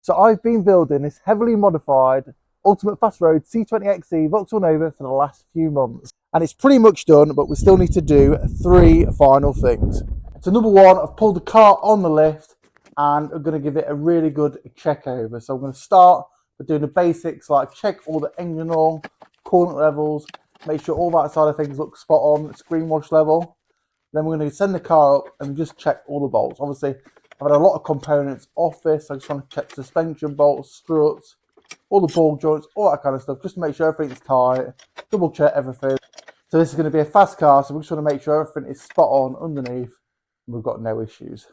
So I've been building this heavily modified Ultimate Fast Road C20XE Vauxhall Nova for the last few months. And it's pretty much done, but we still need to do 3 final things. So number 1, I've pulled the car on the lift and I'm going to give it a really good check over. So I'm going to start by doing the basics like check all the engine oil, coolant levels, make sure all that side of things look spot on, screen wash level. Then we're going to send the car up and just check all the bolts. Obviously, I've had a lot of components off this. So I just want to check suspension bolts, struts, all the ball joints, all that kind of stuff, just to make sure everything's tight, double check everything. So this is going to be a fast car, so we just want to make sure everything is spot on underneath and we've got no issues.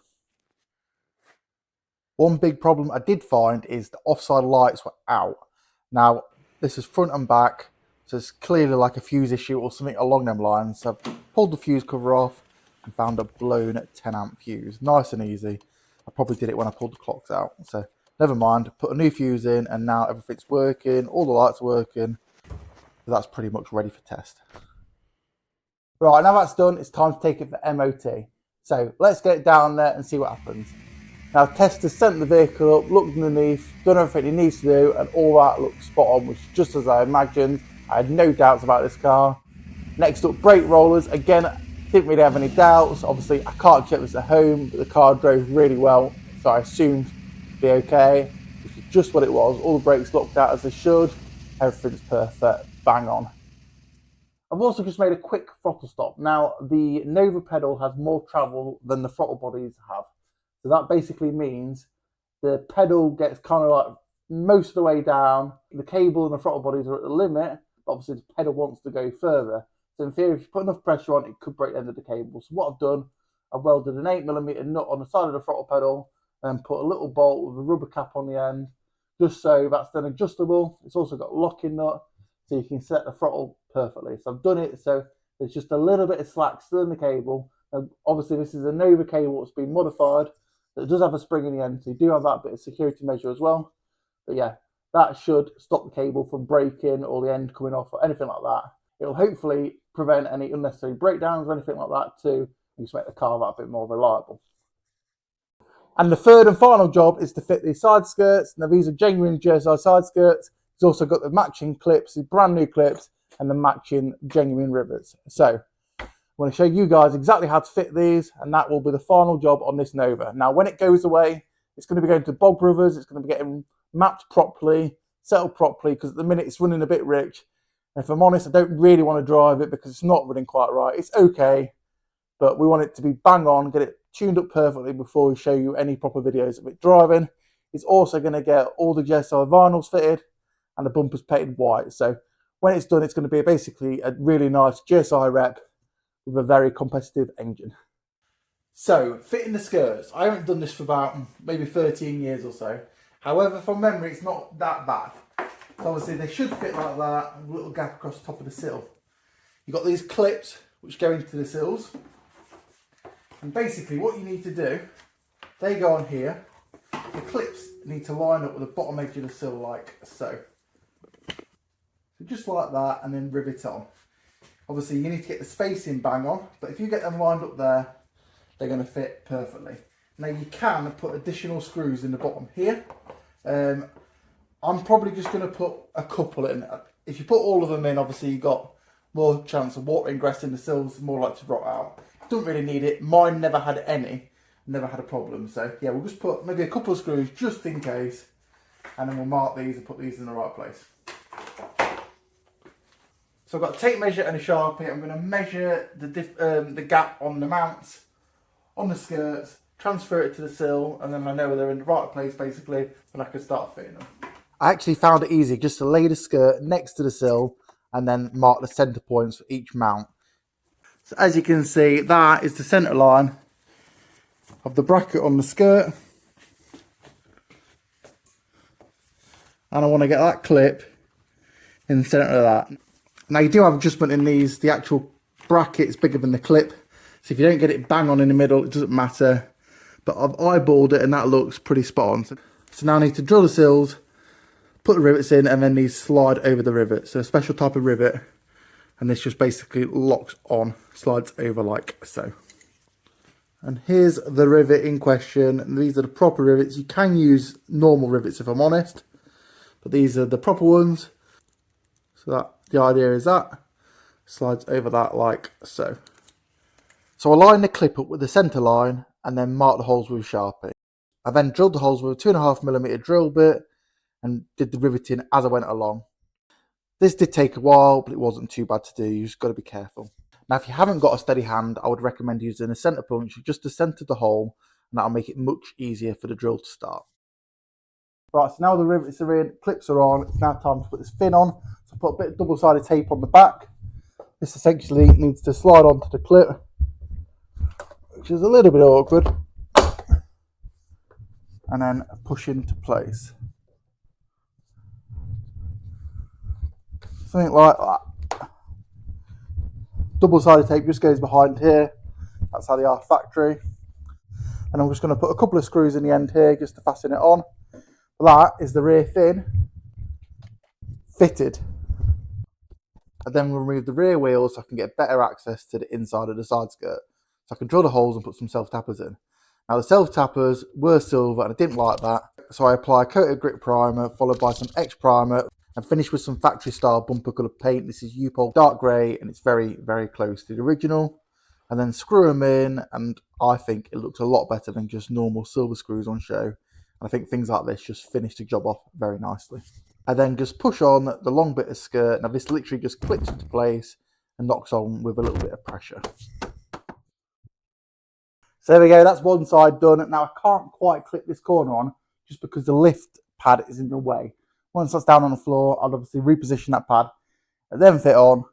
One big problem I did find is the offside lights were out. Now, this is front and back, so it's clearly like a fuse issue or something along them lines. So I've pulled the fuse cover off and found a blown 10 amp fuse. Nice and easy. I probably did it when I pulled the clocks out. So never mind, put a new fuse in and now everything's working, all the lights are working. So that's pretty much ready for test. Right, now that's done, it's time to take it for MOT. So let's get it down there and see what happens. Now, Test sent the vehicle up, looked underneath, done everything he needs to do, and all that looks spot on, which is just as I imagined. I had no doubts about this car. Next up, brake rollers. Again, didn't really have any doubts. Obviously, I can't check this at home, but the car drove really well, so I assumed it'd be okay. Which is just what it was. All the brakes locked out as they should. Everything's perfect, bang on. I've also just made a quick throttle stop. Now, the Nova pedal has more travel than the throttle bodies have. So that basically means the pedal gets kind of like most of the way down. The cable and the throttle bodies are at the limit, but obviously the pedal wants to go further. So in theory, if you put enough pressure on, it could break the end of the cable. So what I've done, I've welded an 8mm nut on the side of the throttle pedal and put a little bolt with a rubber cap on the end, just so that's then adjustable. It's also got a locking nut, so you can set the throttle perfectly. So I've done it so there's just a little bit of slack still in the cable. And obviously this is a Nova cable that's been modified. It does have a spring in the end, so you do have that bit of security measure as well. But yeah, that should stop the cable from breaking or the end coming off or anything like that. It'll hopefully prevent any unnecessary breakdowns or anything like that too, and just make the car that bit more reliable. And the third and final job is to fit these side skirts. Now these are genuine GSI side skirts. It's also got the matching clips, the brand new clips, and the matching genuine rivets. So I'm going to show you guys exactly how to fit these, and that will be the final job on this Nova. Now, when it goes away, it's going to be going to Bog Brothers. It's going to be getting mapped properly, settled properly, because at the minute it's running a bit rich. And if I'm honest, I don't really want to drive it because it's not running quite right. It's okay, but we want it to be bang on, get it tuned up perfectly before we show you any proper videos of it driving. It's also going to get all the GSI vinyls fitted and the bumpers painted white. So when it's done, it's going to be basically a really nice GSI rep with a very competitive engine. So, fitting the skirts. I haven't done this for about maybe 13 years or so. However, from memory, it's not that bad. So obviously they should fit like that, with a little gap across the top of the sill. You've got these clips which go into the sills. And basically what you need to do, they go on here. The clips need to line up with the bottom edge of the sill like so. So just like that, and then rivet on. Obviously, you need to get the spacing bang on, but if you get them lined up there, they're going to fit perfectly. Now, you can put additional screws in the bottom here. I'm probably just going to put a couple in. If you put all of them in, obviously, you've got more chance of water ingress in the sills, more likely to rot out. Don't really need it. Mine never had any, never had a problem. So, yeah, we'll just put maybe a couple of screws just in case, and then we'll mark these and put these in the right place. So I've got a tape measure and a Sharpie. I'm going to measure the gap on the mounts, on the skirts, transfer it to the sill, and then I know they're in the right place basically, and I can start fitting them. I actually found it easy just to lay the skirt next to the sill and then mark the centre points for each mount. So as you can see, that is the centre line of the bracket on the skirt. And I want to get that clip in the centre of that. Now you do have adjustment in these, the actual bracket's bigger than the clip, so if you don't get it bang on in the middle, it doesn't matter. But I've eyeballed it and that looks pretty spot on. So now I need to drill the sills, put the rivets in, and then these slide over the rivet. So a special type of rivet, and this just basically locks on, slides over like so. And here's the rivet in question. And these are the proper rivets. You can use normal rivets if I'm honest, but these are the proper ones. So that the idea is that slides over that like so. So I line the clip up with the centre line and then mark the holes with Sharpie. I then drilled the holes with a 2.5mm drill bit and did the riveting as I went along. This did take a while, but it wasn't too bad to do. You just got to be careful. Now, if you haven't got a steady hand, I would recommend using a centre punch just to centre the hole, and that'll make it much easier for the drill to start. Right, so now the rivets are in, clips are on, it's now time to put this fin on. So I put a bit of double-sided tape on the back. This essentially needs to slide onto the clip, which is a little bit awkward, and then push into place. Something like that. Double-sided tape just goes behind here. That's how they are factory. And I'm just going to put a couple of screws in the end here just to fasten it on. That is the rear fin fitted. I then remove the rear wheels so I can get better access to the inside of the side skirt. So I can drill the holes and put some self-tappers in. Now the self-tappers were silver and I didn't like that. So I apply a coat of grit primer followed by some X primer and finish with some factory style bumper colour paint. This is U-Pol dark grey and it's very, very close to the original. And then screw them in, and I think it looks a lot better than just normal silver screws on show. And I think things like this just finish the job off very nicely. I then just push on the long bit of skirt. Now this literally just clips into place and knocks on with a little bit of pressure. So there we go, that's one side done. Now I can't quite clip this corner on just because the lift pad is in the way. Once that's down on the floor, I'll obviously reposition that pad and then fit on.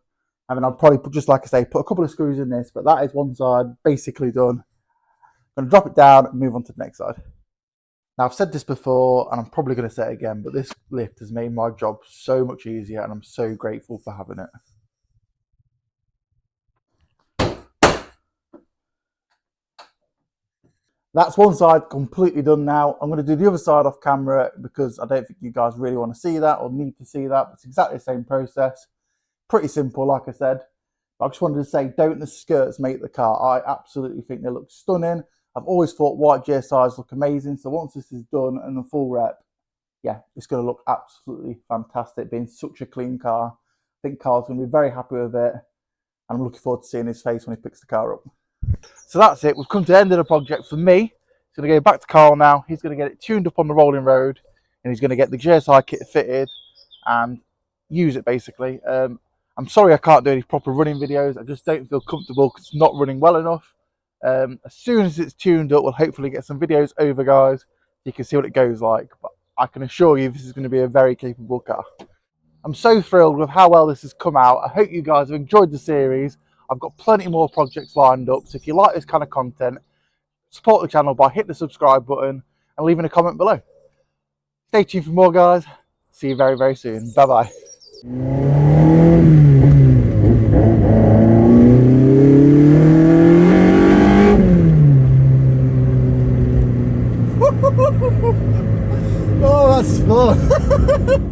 And then I'll probably put, just like I say, put a couple of screws in this, but that is one side basically done. I'm going to drop it down and move on to the next side. Now I've said this before and I'm probably going to say it again, but this lift has made my job so much easier and I'm so grateful for having it. That's one side completely done now. I'm going to do the other side off camera because I don't think you guys really want to see that or need to see that. It's exactly the same process. Pretty simple, like I said. But I just wanted to say, don't the skirts make the car? I absolutely think they look stunning. I've always thought white GSIs look amazing. So once this is done and the full rep, yeah, it's going to look absolutely fantastic. Being such a clean car, I think Carl's going to be very happy with it. And I'm looking forward to seeing his face when he picks the car up. So that's it. We've come to the end of the project for me. He's going to go back to Carl now. He's going to get it tuned up on the rolling road. And he's going to get the GSI kit fitted and use it basically. I'm sorry I can't do any proper running videos. I just don't feel comfortable because it's not running well enough. As soon as it's tuned up, we'll hopefully get some videos over, guys. So you can see what it goes like. But I can assure you this is going to be a very capable car. I'm so thrilled with how well this has come out. I hope you guys have enjoyed the series. I've got plenty more projects lined up. So if you like this kind of content, support the channel by hitting the subscribe button and leaving a comment below. Stay tuned for more, guys. See you very, very soon. Bye-bye. Oh, that's fun.